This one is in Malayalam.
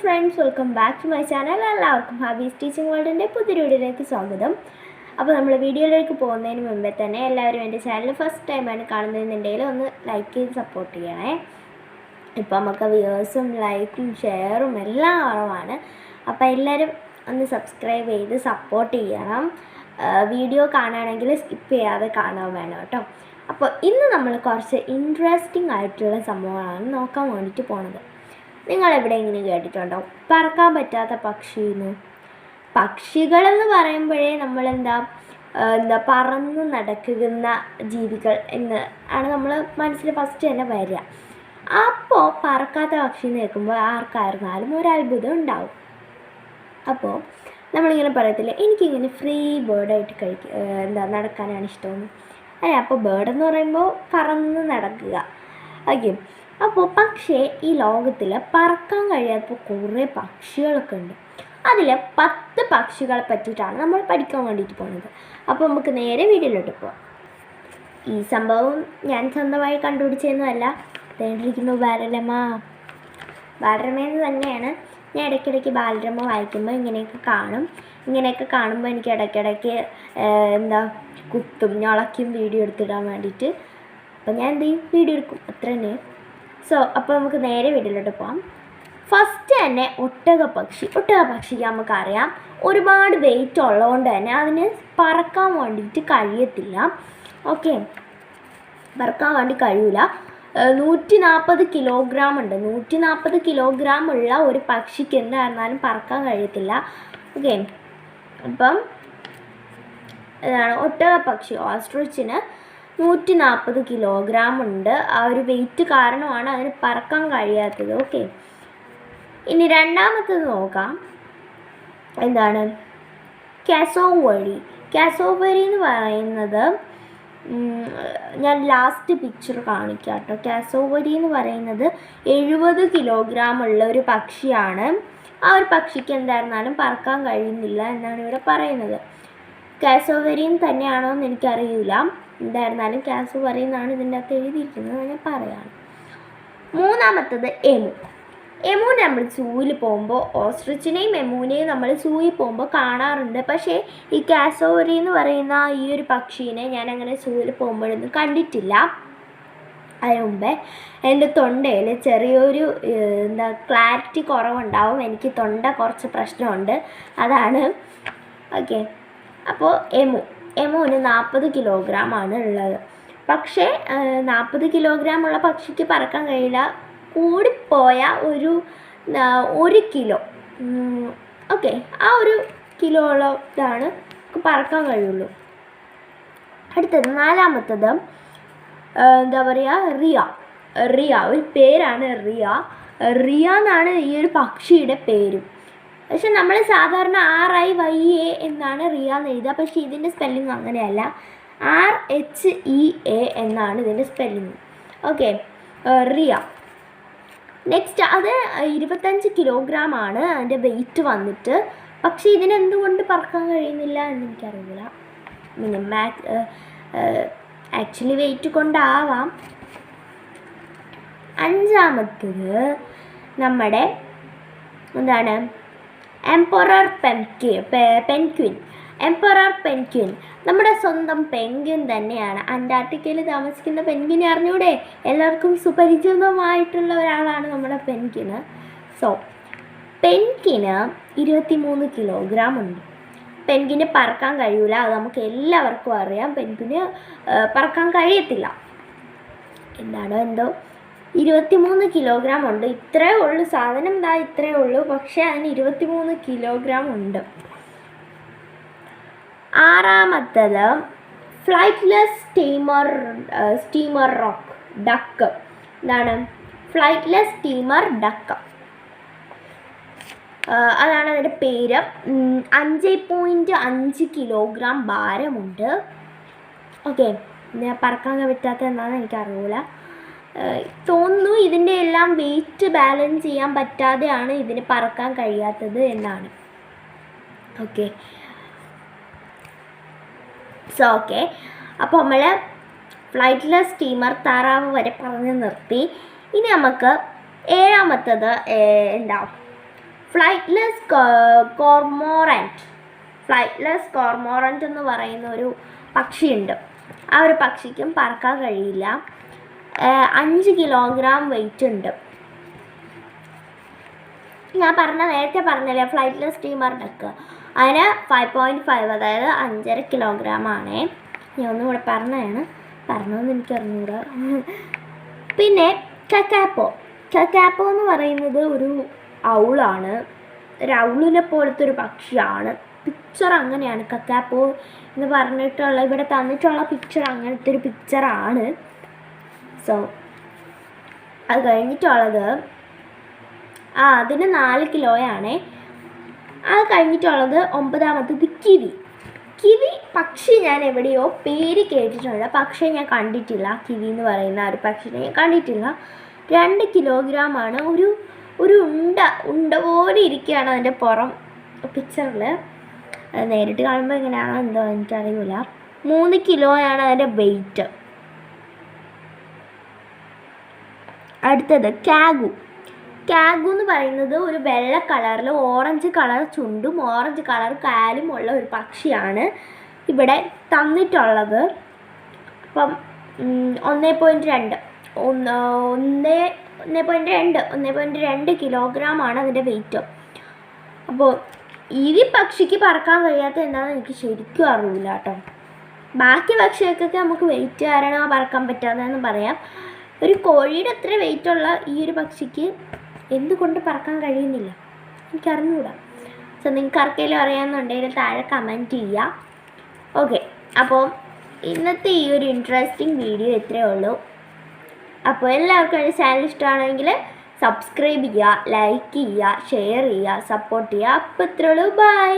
Friends, welcome back to my channel. എല്ലാവർക്കും ഹാബീസ് ടീച്ചിങ് വേൾഡിൻ്റെ പുതിയൊരു വീഡിയോയിലേക്ക് സ്വാഗതം. അപ്പോൾ നമ്മൾ വീഡിയോയിലേക്ക് പോകുന്നതിന് മുമ്പേ തന്നെ എല്ലാവരും എൻ്റെ ചാനൽ ഫസ്റ്റ് ടൈമാണ് കാണുന്നതെന്നുണ്ടെങ്കിൽ ഒന്ന് ലൈക്ക് ചെയ്ത് സപ്പോർട്ട് ചെയ്യണേ. ഇപ്പോൾ നമുക്ക് വ്യൂവേഴ്സും ലൈക്കും ഷെയറും എല്ലാം കുറവാണ്. അപ്പോൾ എല്ലാവരും ഒന്ന് സബ്സ്ക്രൈബ് ചെയ്ത് സപ്പോർട്ട് ചെയ്യണം. വീഡിയോ കാണുകയാണെങ്കിൽ സ്കിപ്പ് ചെയ്യാതെ കാണാൻ വേണം കേട്ടോ. അപ്പോൾ ഇന്ന് നമ്മൾ കുറച്ച് ഇൻട്രസ്റ്റിംഗ് ആയിട്ടുള്ള സംഭവങ്ങളാണ് നോക്കാൻ വേണ്ടിയിട്ട് പോണത്. നിങ്ങളെവിടെയെങ്കിലും കേട്ടിട്ടുണ്ടോ പറക്കാൻ പറ്റാത്ത പക്ഷിയെന്ന്? പക്ഷികളെന്ന് പറയുമ്പോഴേ നമ്മളെന്താ പറന്ന് നടക്കുന്ന ജീവികൾ എന്ന് ആണ് നമ്മൾ മനസ്സിൽ ഫസ്റ്റ് തന്നെ വരിക. അപ്പോൾ പറക്കാത്ത പക്ഷി എന്ന് കേൾക്കുമ്പോൾ ആർക്കായിരുന്നാലും ഒരു അത്ഭുതം ഉണ്ടാവും. അപ്പോൾ നമ്മളിങ്ങനെ പറയത്തില്ലേ, എനിക്കിങ്ങനെ ഫ്രീ ബേർഡായിട്ട് നടക്കാനാണ് ഇഷ്ടമെന്ന്. അല്ലേ? അപ്പോൾ ബേർഡെന്ന് പറയുമ്പോൾ പറന്ന് നടക്കുക. ഓക്കെ. അപ്പോൾ പക്ഷേ ഈ ലോകത്തിൽ പറക്കാൻ കഴിയാത്ത കുറേ പക്ഷികളൊക്കെ ഉണ്ട്. അതിൽ 10 പക്ഷികളെ പറ്റിയിട്ടാണ് നമ്മൾ പഠിക്കാൻ വേണ്ടിയിട്ട് പോകുന്നത്. അപ്പോൾ നമുക്ക് നേരെ വീഡിയോയിലോട്ട് പോകാം. ഈ സംഭവം ഞാൻ സ്വന്തമായി കണ്ടുപിടിച്ചതൊന്നുമല്ല. തേണ്ടിരിക്കുന്നു ബാലരമയെന്ന് തന്നെയാണ്. ഞാൻ ഇടയ്ക്കിടയ്ക്ക് ബാലരമ വായിക്കുമ്പോൾ ഇങ്ങനെയൊക്കെ കാണുമ്പോൾ എനിക്ക് ഇടയ്ക്കിടയ്ക്ക് കുത്തും ഞളയ്ക്കും വീഡിയോ എടുത്തിടാൻ വേണ്ടിയിട്ട്. അപ്പോൾ ഞാൻ എന്ത് ചെയ്യും, വീഡിയോ എടുക്കും, അത്ര തന്നെ. അപ്പോൾ നമുക്ക് നേരെ വീഡിയോയിലോട്ട് പോകാം. ഫസ്റ്റ് തന്നെ ഒട്ടകപ്പക്ഷിക്ക് നമുക്കറിയാം ഒരുപാട് വെയിറ്റ് ഉള്ളതുകൊണ്ട് തന്നെ അതിന് പറക്കാൻ വേണ്ടിയിട്ട് കഴിയത്തില്ല. ഓക്കെ, പറക്കാൻ വേണ്ടി കഴിയില്ല. 140 കിലോഗ്രാം ഉണ്ട്. 140 കിലോഗ്രാം ഉള്ള ഒരു പക്ഷിക്ക് എന്തായിരുന്നാലും പറക്കാൻ കഴിയത്തില്ല. ഓക്കെ, അപ്പം ഇതാണ് ഒട്ടകപ്പക്ഷി. ഓസ്ട്രിച്ചിന് 140 കിലോഗ്രാം ഉണ്ട്. ആ ഒരു വെയിറ്റ് കാരണമാണ് അതിന് പറക്കാൻ കഴിയാത്തത്. ഓക്കെ, ഇനി രണ്ടാമത്തത് നോക്കാം. എന്താണ് കാസോവരി എന്ന് പറയുന്നത്, ഞാൻ ലാസ്റ്റ് പിക്ചർ കാണിക്കാം കേട്ടോ. കാസോവരി എന്ന് പറയുന്നത് 70 കിലോഗ്രാം ഉള്ള ഒരു പക്ഷിയാണ്. ആ ഒരു പക്ഷിക്ക് എന്തായിരുന്നാലും പറക്കാൻ കഴിയുന്നില്ല എന്നാണ് ഇവിടെ പറയുന്നത്. കാസോവരിയും തന്നെയാണോ എന്ന് എനിക്കറിയില്ല. എന്തായിരുന്നാലും കാസോവരി എന്നാണ് ഇതിൻ്റെ അകത്ത് എഴുതിയിരിക്കുന്നത്, ഞാൻ പറയാം. മൂന്നാമത്തത് എമു നമ്മൾ സൂയിൽ പോകുമ്പോൾ, ഓസ്ട്രിച്ചിനെയും എമുവിനെയും നമ്മൾ സൂയിൽ പോകുമ്പോൾ കാണാറുണ്ട്. പക്ഷേ ഈ കാസോവരി എന്ന് പറയുന്ന ഈ ഒരു പക്ഷീനെ ഞാൻ അങ്ങനെ സൂയിൽ പോകുമ്പോഴൊന്നും കണ്ടിട്ടില്ല. അതിന് മുമ്പേ എൻ്റെ തൊണ്ടയിൽ ചെറിയൊരു ക്ലാരിറ്റി കുറവുണ്ടാവും. എനിക്ക് തൊണ്ട കുറച്ച് പ്രശ്നമുണ്ട്, അതാണ്. ഓക്കെ, അപ്പോൾ എമുവിന് 40 കിലോഗ്രാം ആണ് ഉള്ളത്. പക്ഷേ 40 കിലോഗ്രാം ഉള്ള പക്ഷിക്ക് പറക്കാൻ കഴിയില്ല. കൂടിപ്പോയ ഒരു കിലോ, ഓക്കെ, ആ ഒരു കിലോളം ഇതാണ് പറക്കാൻ കഴിയുള്ളൂ. അടുത്തത് നാലാമത്തത് റിയ. ഒരു പേരാണ് റിയ എന്നാണ് ഈ ഒരു പക്ഷിയുടെ പേരും. പക്ഷെ നമ്മൾ സാധാരണ RIYA എന്നാണ് റിയ എന്ന് എഴുതുക. പക്ഷേ ഇതിൻ്റെ സ്പെല്ലിങ് അങ്ങനെയല്ല, RHEA എന്നാണ് ഇതിൻ്റെ സ്പെല്ലിങ്. ഓക്കെ, റിയ. നെക്സ്റ്റ്, അത് 25 കിലോഗ്രാം ആണ് അതിൻ്റെ വെയിറ്റ് വന്നിട്ട്. പക്ഷേ ഇതിനെന്തുകൊണ്ട് പറക്കാൻ കഴിയുന്നില്ല എന്ന് എനിക്കറിയില്ല. ആക്ച്വലി വെയിറ്റ് കൊണ്ടാവാം. അഞ്ചാമത്തത് നമ്മുടെ എംപറർ പെൻഗ്വിൻ. നമ്മുടെ സ്വന്തം പെൻഗ്വിൻ തന്നെയാണ്. അന്റാർട്ടിക്കയിൽ താമസിക്കുന്ന പെൻഗ്വിനെ അറിഞ്ഞൂടെ? എല്ലാവർക്കും സുപരിചിതമായിട്ടുള്ള ഒരാളാണ് നമ്മുടെ പെൻഗ്വിന്. പെൻഗ്വിന് 23 കിലോഗ്രാം ഉണ്ട്. പെൻഗ്വിന് പറക്കാൻ കഴിയില്ല, അത് നമുക്ക് എല്ലാവർക്കും അറിയാം. പെൻഗ്വിന് പറക്കാൻ കഴിയത്തില്ല. എന്തോ 23 കിലോഗ്രാം ഉണ്ട്. ഇത്രയേ ഉള്ളൂ സാധനം, ഇത്രയേ ഉള്ളൂ. പക്ഷേ അതിന് 23 കിലോഗ്രാം ഉണ്ട്. ആറാമത്തത് flightless steamer duck. Flightless steamer duck, അതാണ് അതിൻ്റെ പേര്. 5.5 കിലോഗ്രാം ഭാരമുണ്ട്. ഓക്കെ, പറക്കാൻ പറ്റാത്ത എന്താണെന്ന് എനിക്കറിയില്ല. തോന്നുന്നു ഇതിൻ്റെ എല്ലാം വെയിറ്റ് ബാലൻസ് ചെയ്യാൻ പറ്റാതെയാണ് ഇതിന് പറക്കാൻ കഴിയാത്തത് എന്നാണ്. ഓക്കെ, ഓക്കെ, അപ്പോൾ നമ്മൾ ഫ്ലൈറ്റ്ലെസ് സ്റ്റീമർ താറാവ് വരെ പറഞ്ഞ് നിർത്തി. ഇനി നമുക്ക് ഏഴാമത്തത് ഫ്ലൈറ്റ്ലെസ് കോർമോറൻറ്റ് എന്ന് പറയുന്ന ഒരു പക്ഷിയുണ്ട്. ആ ഒരു പക്ഷിക്കും പറക്കാൻ കഴിയില്ല. 5 കിലോഗ്രാം വെയിറ്റ് ഉണ്ട്. ഞാൻ നേരത്തെ പറഞ്ഞില്ലേ ഫ്ലൈറ്റ്ലെസ് സ്റ്റീമർ ഡക്ക്, അതിന് 5.5 അതായത് 5.5 കിലോഗ്രാം ആണേ. ഞാൻ ഒന്നും കൂടെ പറഞ്ഞതെന്ന് എനിക്ക് അറിഞ്ഞൂടാ. പിന്നെ കക്കാപ്പോ എന്ന് പറയുന്നത് ഒരു ഔളാണ്. ഒരു ഔളിനെ പോലത്തെ ഒരു പക്ഷിയാണ്. പിക്ചർ അങ്ങനെയാണ്. കക്കാപ്പോ എന്ന് പറഞ്ഞിട്ടുള്ള ഇവിടെ തന്നിട്ടുള്ള പിക്ചർ അങ്ങനത്തെ ഒരു പിക്ചറാണ്. സോ അത് കഴിഞ്ഞിട്ടുള്ളത് അതിന് 4 കിലോയാണേ. അത് കഴിഞ്ഞിട്ടുള്ളത് 9ാമത്തത് കിവി പക്ഷി ഞാൻ എവിടെയോ പേര് കേട്ടിട്ടുണ്ട്, പക്ഷേ ഞാൻ കണ്ടിട്ടില്ല. കിവി എന്ന് പറയുന്ന ഒരു പക്ഷിനെ ഞാൻ കണ്ടിട്ടില്ല. 2 കിലോഗ്രാം ആണ്. ഒരു ഉണ്ട പോലെ ഇരിക്കുകയാണ് അതിൻ്റെ പുറം പിക്ചറിൽ. നേരിട്ട് കാണുമ്പോൾ എങ്ങനെയാണോ എന്തോ എനിക്കറിയില്ല. 3 കിലോയാണ് അതിൻ്റെ വെയിറ്റ്. അടുത്തത് കാഗു എന്ന് പറയുന്നത് ഒരു വെള്ള കളറിൽ ഓറഞ്ച് കളർ ചുണ്ടും ഓറഞ്ച് കളർ കാലും ഉള്ള ഒരു പക്ഷിയാണ് ഇവിടെ തന്നിട്ടുള്ളത്. അപ്പം 1.2 കിലോഗ്രാം ആണ് അതിൻ്റെ വെയിറ്റ്. അപ്പോൾ ഈ പക്ഷിക്ക് പറക്കാൻ കഴിയാത്ത എന്താണെന്ന് എനിക്ക് ശരിക്കും അറിയില്ല കേട്ടോ. ബാക്കി പക്ഷികൾക്കൊക്കെ നമുക്ക് വെയിറ്റ് കാരണം പറക്കാൻ പറ്റാത്തതെന്ന് പറയാം. ഒരു കോഴിയുടെ അത്ര വെയിറ്റുള്ള ഈ ഒരു പക്ഷിക്ക് എന്തുകൊണ്ട് പറക്കാൻ കഴിയുന്നില്ല എനിക്കറിഞ്ഞൂടാ. സോ നിങ്ങൾക്ക് ആർക്കെങ്കിലും അറിയാമെന്നുണ്ടെങ്കിൽ താഴെ കമൻറ്റ് ചെയ്യുക. ഓക്കെ, അപ്പോൾ ഇന്നത്തെ ഈ ഒരു ഇൻട്രസ്റ്റിംഗ് വീഡിയോ ഇത്രയേ ഉള്ളൂ. അപ്പോൾ എല്ലാവർക്കും എൻ്റെ ചാനൽ ഇഷ്ടമാണെങ്കിൽ സബ്സ്ക്രൈബ് ചെയ്യുക, ലൈക്ക് ചെയ്യുക, ഷെയർ ചെയ്യുക, സപ്പോർട്ട് ചെയ്യുക. അപ്പോൾ ഇത്രയേ ഉള്ളൂ. ബൈ.